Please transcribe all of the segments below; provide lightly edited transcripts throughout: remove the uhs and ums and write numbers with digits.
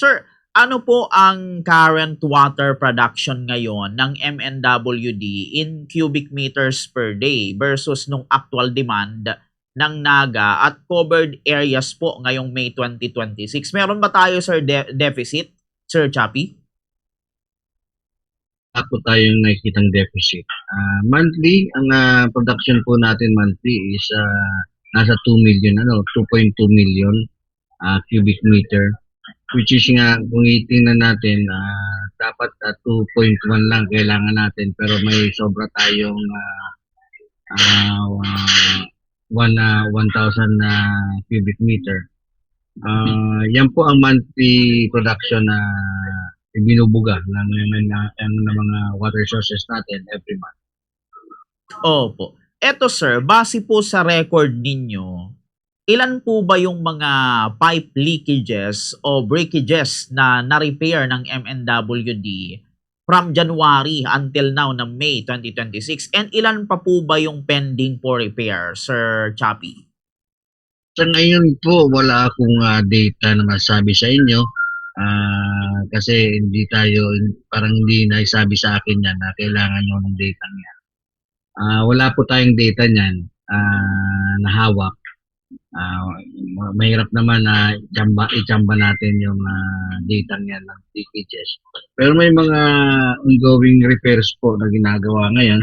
Sir, ano po ang current water production ngayon ng MNWD in cubic meters per day versus nung actual demand ng Naga at covered areas po ngayong May 2026? Meron ba tayo, sir, deficit, Sir Chappy? Wala po tayong nakikitang deficit. Monthly, ang production po natin monthly is nasa 2 million, 2.2 million cubic meter. Which is nga, kung itingnan natin, dapat 2.1 lang kailangan natin. Pero may sobra tayong 1,000 cubic meter. Yan po ang monthly production na binubuga ng mga water sources natin every month. Opo. Eto, sir, base po sa record ninyo, ilan po ba yung mga pipe leakages o breakages na na-repair ng MNWD from January until now na May 2026? And ilan pa po ba yung pending for repair, Sir Chappy? Sa ngayon po, wala akong data na masabi sa inyo. Kasi parang hindi naisabi sa akin yan na kailangan nyo ng data niya. Wala po tayong data niyan na hawak. Mahirap naman na i-chamba natin yung data niyan ng leakages. Pero may mga ongoing repairs po na ginagawa ngayon,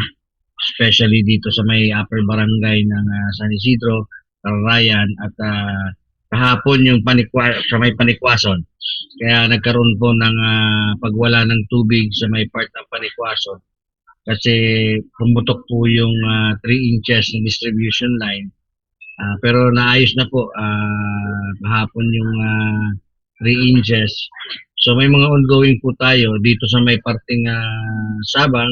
especially dito sa may upper barangay ng San Isidro, Ryan at kahapon yung sa may Panikwason. Kaya nagkaroon po ng pagwala ng tubig sa may part ng Panikwason kasi pumutok po yung 3 inches ng distribution line. Pero naayos na po kahapon yung 3 inches. So may mga ongoing po tayo dito sa may parting Sabang.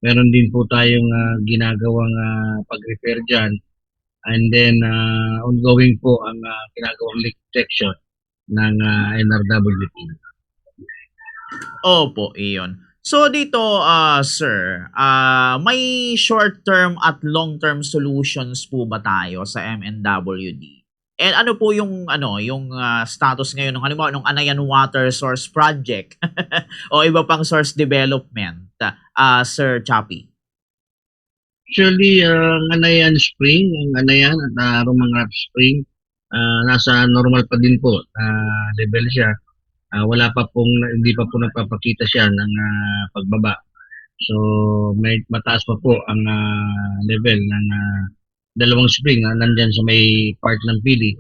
Meron din po tayong ginagawang pag-repair dyan. And then ongoing po ang ginagawang leak detection ng NRWP. Opo, iyon. So dito, sir, may short-term at long-term solutions po ba tayo sa MNWD? And ano po yung status ngayon ng halimbawa ng Anayan Water Source Project o iba pang source development, Sir Chappy? Actually, ang Anayan Spring, ang Anayan at Rumangrap Spring, nasa normal pa din po level siya. Hindi pa po nagpapakita siya ng pagbaba. So, mataas pa po ang level ng dalawang spring na nandyan sa may part ng Pili.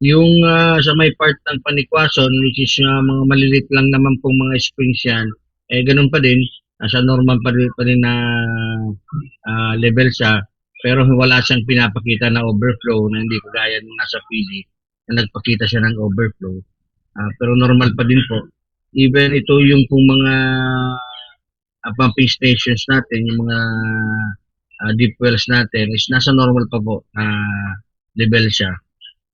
Yung sa may part ng Panikwason, which is mga malilit lang naman pong mga springs yan, ganun pa din. Nasa normal pa rin na level siya, pero wala siyang pinapakita na overflow na hindi kagaya nung nasa Pili na nagpakita siya ng overflow. Pero normal pa din po. Even ito yung pong mga pumping stations natin, yung mga deep wells natin is nasa normal pa po level siya.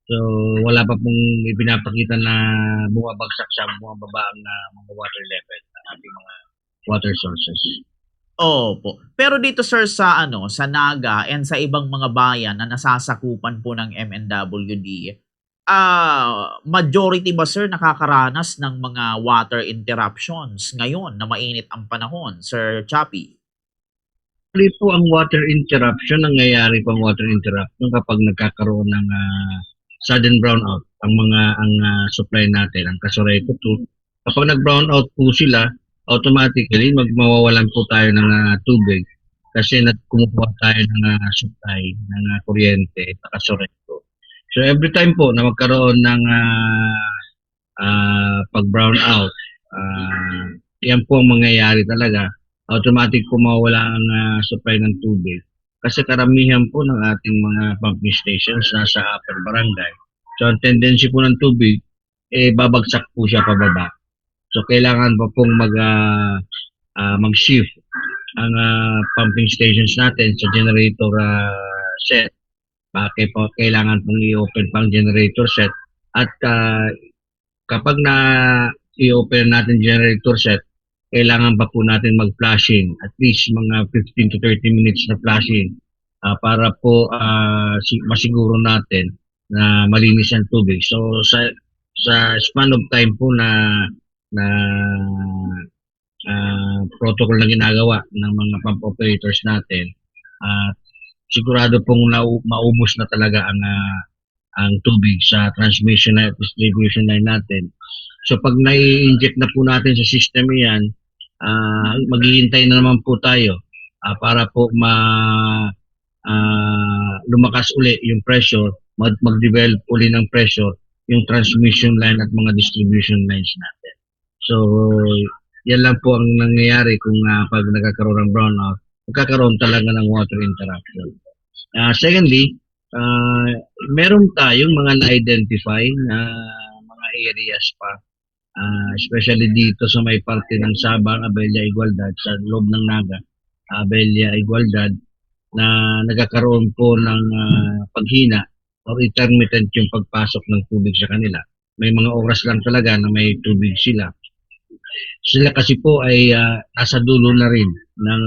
So wala pa pong ipinapakita na bumabagsak siya, bumababa ang mga water level ng ating mga water sources. Opo. Pero dito, sir, sa Naga and sa ibang mga bayan na nasasakupan po ng MNWD, majority ba, sir, nakakaranas ng mga water interruptions ngayon na mainit ang panahon, Sir Chappy? Actually po ang water interruption, nangyayari pang water interruption kapag nagkakaroon ng sudden brownout ang supply natin, ang Casoreco 2. Kapag nag-brownout po sila, automatically mawawalan po tayo ng tubig kasi kumukuha tayo ng supply ng kuryente sa Casoreco. So every time po na magkaroon ng pag-brown out, yan po ang mangyayari talaga. Automatic po mawala ang supply ng tubig. Kasi karamihan po ng ating mga pumping stations nasa upper barangay. So ang tendency po ng tubig, babagsak po siya pababa. So kailangan pa pong mag-shift ang pumping stations natin sa generator set. Bakit po kailangan pong i-open pang generator set at kapag na i-open natin generator set, kailangan pa po natin mag-flushing at least mga 15 to 30 minutes na flushing para po masiguro natin na malinis ang tubig. So sa span of time po na protocol na ginagawa ng mga pump operators natin, at sigurado pong maubos na talaga ang tubig sa transmission at distribution line natin. So pag nai-inject na po natin sa system yan, maghihintay na naman po tayo para po lumakas uli yung pressure, mag-develop uli ng pressure yung transmission line at mga distribution lines natin. So, yan lang po ang nangyayari kung pag nagkakaroon ng brownout, magkakaroon talaga ng water interruption. Secondly, meron tayong mga na-identify na mga areas pa, especially dito sa may parte ng Sabang, Abella, Igualdad, sa loob ng Naga, Abella, Igualdad, na nagkakaroon po ng paghina or intermittent yung pagpasok ng tubig sa kanila. May mga oras lang talaga na may tubig sila. Sila kasi po ay nasa dulo na rin ng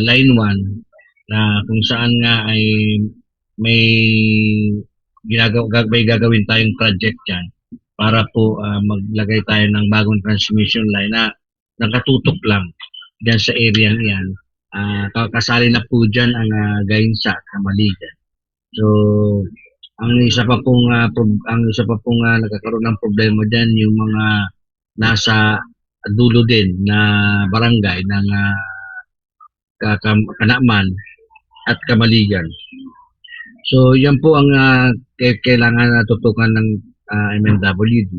line 1 na kung saan nga ay may gagawin tayong project dyan para po maglagay tayo ng bagong transmission line na nakatutok lang dyan sa area yan. Kasali na po dyan ang Gainsa at Kamaligan. So, ang isa pa pong nagkakaroon ng problema diyan yung mga nasa dulo din na barangay ng Kanaman at Kamaligan. So, yan po ang kailangan na tutukan ng MNWD.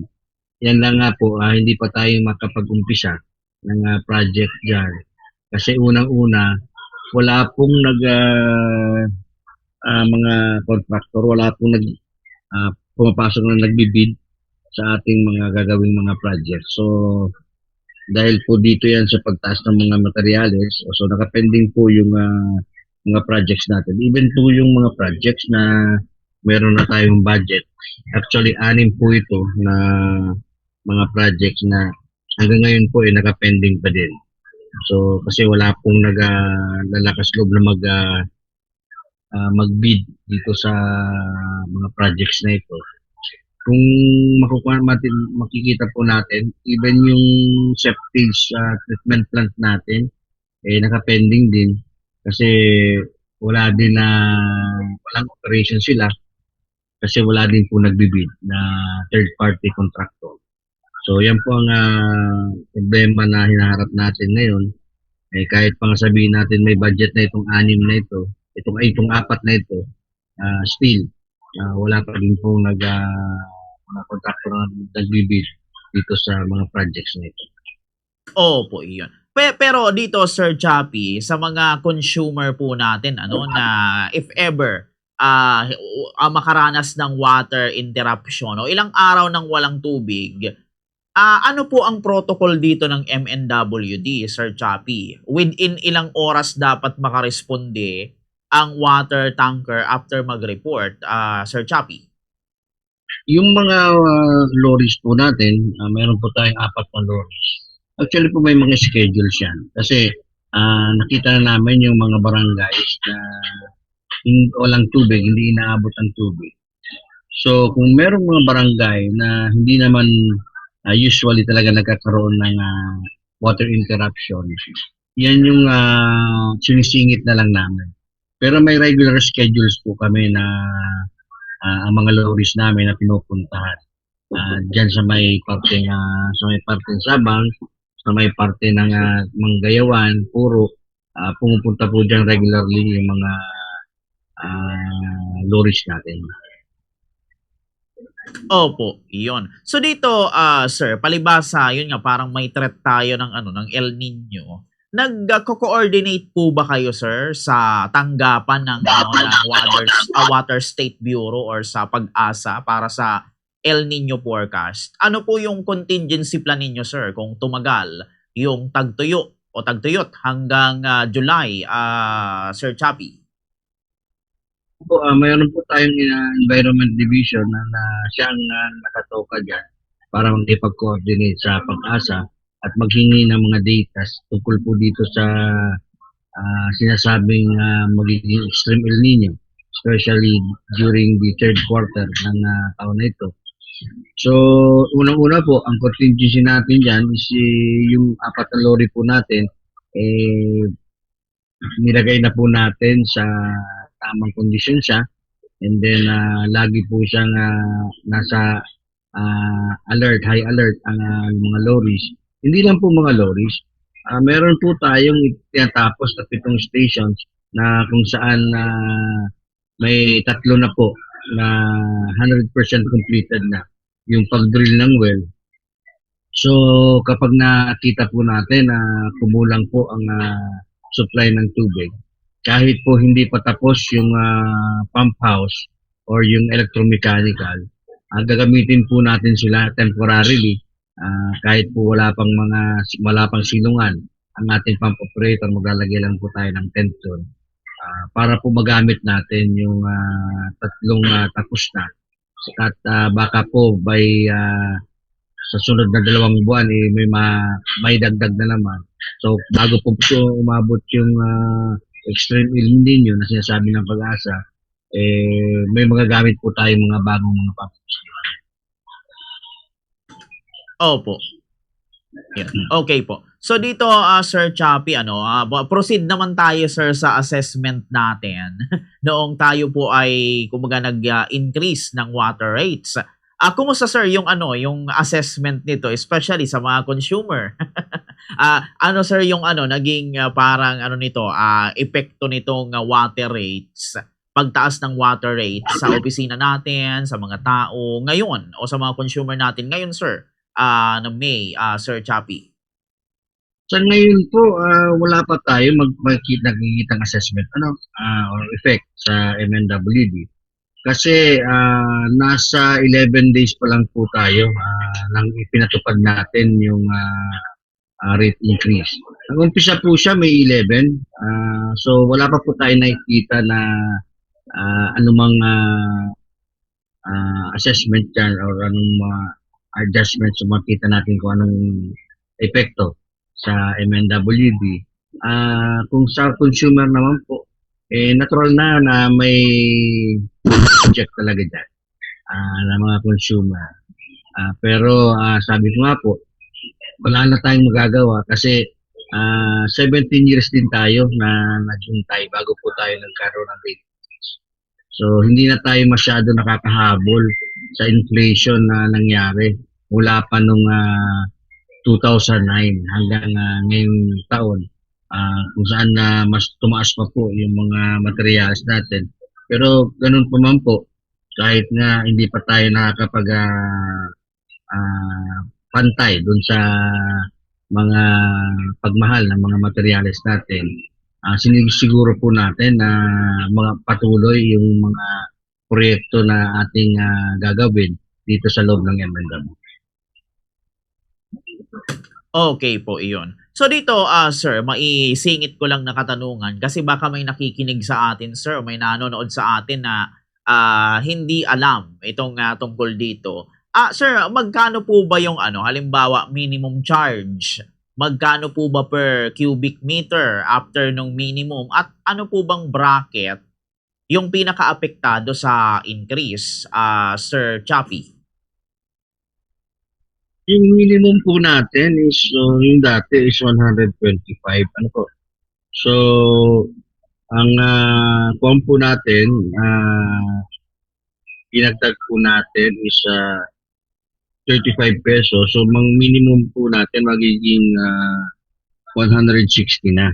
Yan lang nga po, hindi pa tayo makapag-umpisa ng project diyan. Kasi unang-una, wala pong mga contractor, wala pong pumapasok na nagbibid sa ating mga gagawing mga project. So, dahil po dito yan sa pagtaas ng mga materyales, so nakapending po yung mga projects natin. Even po yung mga projects na meron na tayong budget. Actually, 6 po ito na mga projects na hanggang ngayon po ay nakapending pa din. So, kasi wala pong lalakas loob na mag-bid dito sa mga projects na ito. Kung makikita po natin, even yung septic treatment plant natin, nakapending din. Kasi walang operation sila. Kasi wala din po nagbibid na third-party contractor. So, yan po ang problema na hinaharap natin ngayon. Kahit pang sabihin natin may budget na itong 6 na ito, itong 4 na ito, still, wala pa rin pong mga contractor na nagbibid dito sa mga projects na ito. Opo, iyon. Pero dito, Sir Chappy, sa mga consumer po natin, na if ever, makaranas ng water interruption o ilang araw nang walang tubig, ano po ang protocol dito ng MNWD, Sir Chappy? Within ilang oras dapat makaresponde ang water tanker after mag-report, Sir Chappy? Yung mga lorries po natin, mayroon po tayong 4 na lorries. Actually po may mga schedules yan. Kasi nakita na namin yung mga barangays na walang tubig, hindi inaabot ang tubig. So kung merong mga barangay na hindi naman usually talaga nagkakaroon ng water interruption, yan yung sinisingit na lang namin. Pero may regular schedules po kami na ang mga lorries namin na pinupuntahan. Diyan sa may parte ng Sabang, sa may parte ng Manggayawan, Puro, pumupunta po diyan regularly yung mga lorries natin. Opo, iyon. So dito, sir, palibasa, yun nga, parang may threat tayo ng El Nino. Nag-coordinate po ba kayo, sir, sa tanggapan ng Water State Bureau or sa Pag-asa para sa El Nino forecast? Ano po yung contingency plan ninyo, sir, kung tumagal yung tagtuyot hanggang July, Sir Chappy? Mayroon po tayong Environment Division na siyang nakatoka dyan para mag-coordinate sa Pag-asa at maghingi ng mga data tungkol po dito sa sinasabing magiging extreme El Nino, especially during the third quarter ng taon na ito. So, unang-una po, ang contingency natin dyan is yung apat na lorry po natin, nilagay na po natin sa tamang kondisyon siya. And then, lagi po siyang nasa alert, high alert ang mga lorries. Hindi lang po mga lorries. Meron po tayong tinatapos na 7 stations na kung saan may 3 na po na 100% completed na yung pag-drill ng well. So, kapag nakita po natin na kumulang po ang supply ng tubig, kahit po hindi pa tapos yung pump house or yung electromechanical, gagamitin po natin sila temporarily kahit po wala pang silungan. Ang ating pump operator, maglalagay lang po tayo ng tent doon para po magamit natin yung tatlong tapos na. At baka po by sa sunod na 2 buwan may dagdag na naman. So bago po umabot yung extreme El Nino na sinasabi ng Pag-asa, may magagamit po tayong mga bagong mga pumps. Opo. Yeah. Okay po. So dito, Sir Chappy, proceed naman tayo, sir, sa assessment natin noong tayo po ay kumbaga nag-increase ng water rates. Kumusta, sir, yung yung assessment nito, especially sa mga consumer? Sir, yung naging parang nito, epekto nitong water rates, pagtaas ng water rates sa opisina natin, sa mga tao ngayon o sa mga consumer natin ngayon, sir, ng May, Sir Chappy? Sa ngayon po, wala pa tayo nakikitang assessment or effect sa MNWD. Kasi nasa 11 days pa lang po tayo nang ipinatupad natin yung rate increase. Nag-umpisa po siya May 11. So wala pa po tayo nakikita na anumang assessment dyan or anong adjustments, so makita natin kung anong epekto sa MNWD. Kung sa consumer naman po, natural na may project talaga dyan na mga consumer. Pero sabi ko nga po, wala na tayong magagawa kasi 17 years din tayo na naghintay bago po tayo nagkaroon ng rate. So hindi na tayo masyado nakakahabol sa inflation na nangyari mula pa nung 2009 hanggang ngayong taon, kung saan mas tumaas pa po yung mga materials natin. Pero ganun pa man po, kahit nga hindi pa tayo nakakapag pantay dun sa mga pagmahal ng mga materials natin, sinisiguro po natin na mga patuloy yung mga proyekto na ating gagawin dito sa loob ng MNW. Okay po, iyon. So dito, sir, maisingit ko lang na katanungan kasi baka may nakikinig sa atin, sir, o may nanonood sa atin na hindi alam itong tungkol dito. Sir, magkano po ba yung halimbawa minimum charge? Magkano po ba per cubic meter after nung minimum? At ano po bang bracket yung pinaka-apektado sa increase, Sir Chappy? Yung minimum po natin is, yung dati is 125. Ano po? So, ang kung po natin, pinagtag po natin is 35 pesos. So, minimum po natin magiging 160 na.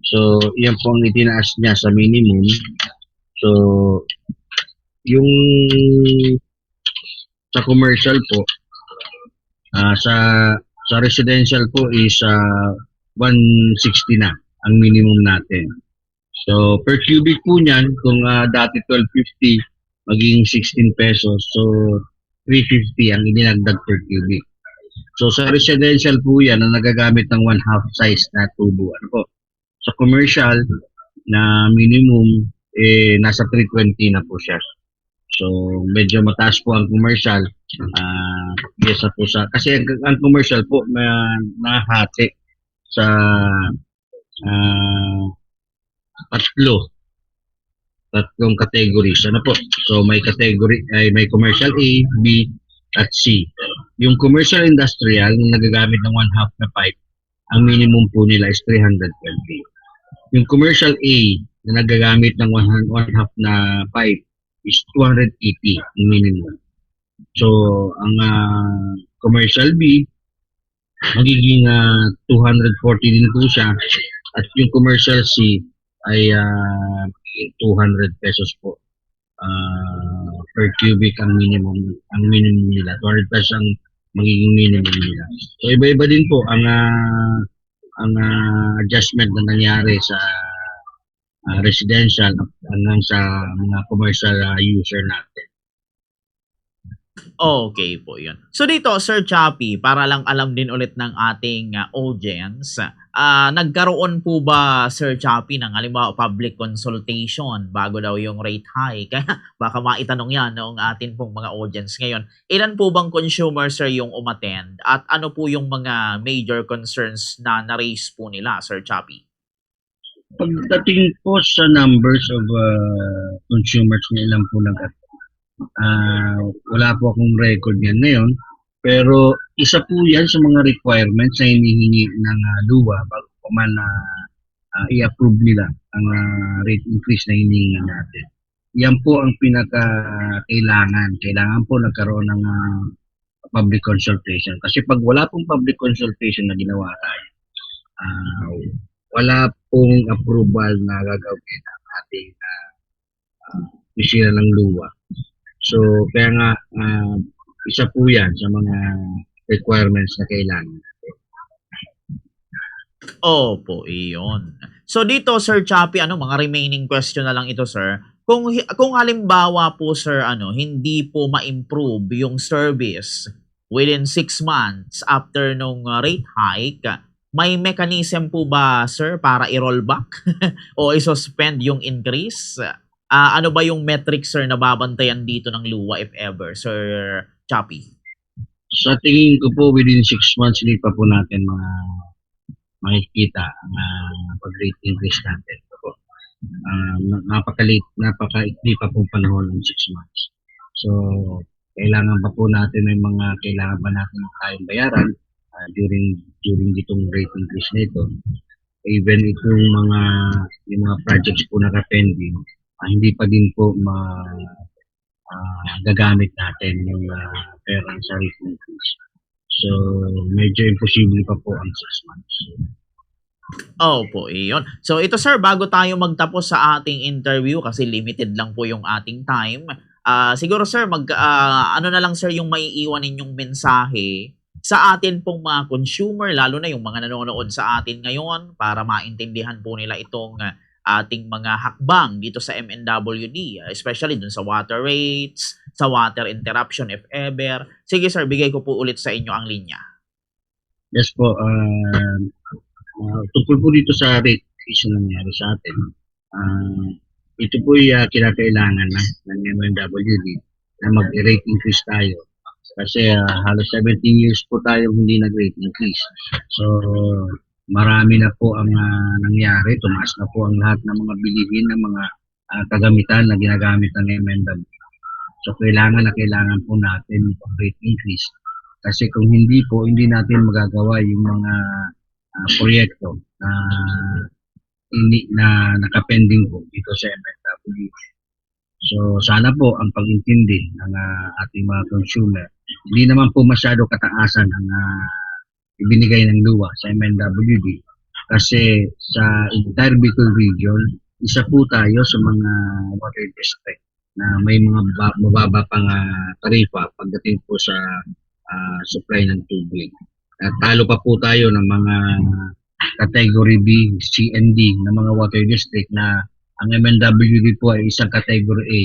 So, yan po ang itinaas niya sa minimum. So, yung sa commercial po, sa residential po is 160 na ang minimum natin. So, per cubic po niyan, kung dati 12.50, maging 16 pesos. So, 350 ang idinagdag per cubic. So, sa residential po yan, na nagagamit ng 1/2 size na tubo. Ano po? Sa commercial, na minimum, nasa 320 na po siya. So, medyo mataas po ang commercial. Kesa po sa, kasi ang commercial po, nahati sa tatlong categories. Ano po? So, may category, may commercial A, B, at C. Yung commercial industrial na nagagamit ng 1/2 na pipe, ang minimum po nila is 320. Yung commercial A na nagagamit ng 1/2 na pipe is 280 yung minimum. So, ang commercial B, magiging 240 din po siya. At yung commercial C ay 200 pesos po per cubic ang minimum nila. 200 pesos ang magiging minimum nila. So iba-iba din po ang adjustment na nangyari sa residential hanggang sa mga commercial user natin. Okay po, yun. So dito, Sir Chappy, para lang alam din ulit ng ating audience, nagkaroon po ba, Sir Chappy, ng halimbawa public consultation bago daw yung rate hike? Kaya baka maitanong yan noong atin pong mga audience ngayon. Ilan po bang consumer, sir, yung umattend? At ano po yung mga major concerns na na-raise po nila, Sir Chappy? Pagdating po sa numbers of consumers na ilan po wala po akong record yan ngayon, pero isa po yan sa mga requirements na hinihingi ng LUWA bago pa man i-approve nila ang rate increase na hinihingi natin. Yan po ang pinaka-kailangan. Kailangan po nagkaroon ng public consultation. Kasi pag wala pong public consultation na ginawa tayo, wala pong approval na gagawin ang ating opisina ng LUWA. So, kaya nga, isa po yan sa mga requirements na kailangan. Opo, iyon. So dito, Sir Chappy, mga remaining question na lang ito, sir. Kung halimbawa po, sir, hindi po ma-improve yung service within 6 months after nung rate hike, may mechanism po ba, sir, para i-roll back o i-suspend yung increase? Ano ba yung metrics, sir, na babantayan dito ng LUWA if ever, Sir Chappy? Sa tingin ko po, within 6 months, hindi pa po natin makikita ang pag-rate increase natin. So, napakaikli pa po panahon ng 6 months. So, kailangan pa po natin may mga kailangan pa natin tayong bayaran during itong rate increase nito. Even itong yung mga projects po naka-pending, hindi pa din po gagamit natin yung pera sa rate increase. So, medyo imposible pa po ang 6 months. Opo, iyon. So ito, sir, bago tayo magtapos sa ating interview kasi limited lang po yung ating time, siguro, sir, ano na lang, sir, yung maiiwan ninyong mensahe sa atin pong mga consumer, lalo na yung mga nanonood sa atin ngayon para maintindihan po nila itong ating mga hakbang dito sa MNWD, especially dun sa water rates, sa water interruption if ever. Sige, sir, bigay ko po ulit sa inyo ang linya. Yes po, tungkol po dito sa rate increase na nangyari sa atin, ito po kinakailangan ng MNWD na mag-rate increase tayo. Kasi halos 17 years po tayo hindi nag-rate increase. So, marami na po ang nangyari. Tumaas na po ang lahat ng mga bilihin ng mga kagamitan na ginagamit ng MNWD. So, kailangan po natin ang rate increase. Kasi kung hindi po, hindi natin magagawa yung mga proyekto na nakapending po dito sa MNWD. So, sana po ang pag-intindi ng ating mga consumer. Hindi naman po masyado kataasan ang ibinigay ng LUWA sa MNWD. Kasi sa entire Bicol region, isa po tayo sa mga water district na may mga mababa pang tarifa pagdating po sa supply ng tubig. At talo pa po tayo ng mga category B, C, and D na mga water district na ang MNWD po ay isang category A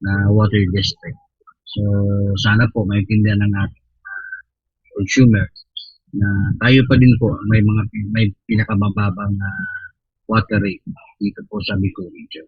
na water district. So, sana po maintindihan ng ating consumer na tayo pa din po may pinakabababang water rate dito po sa Bicol region.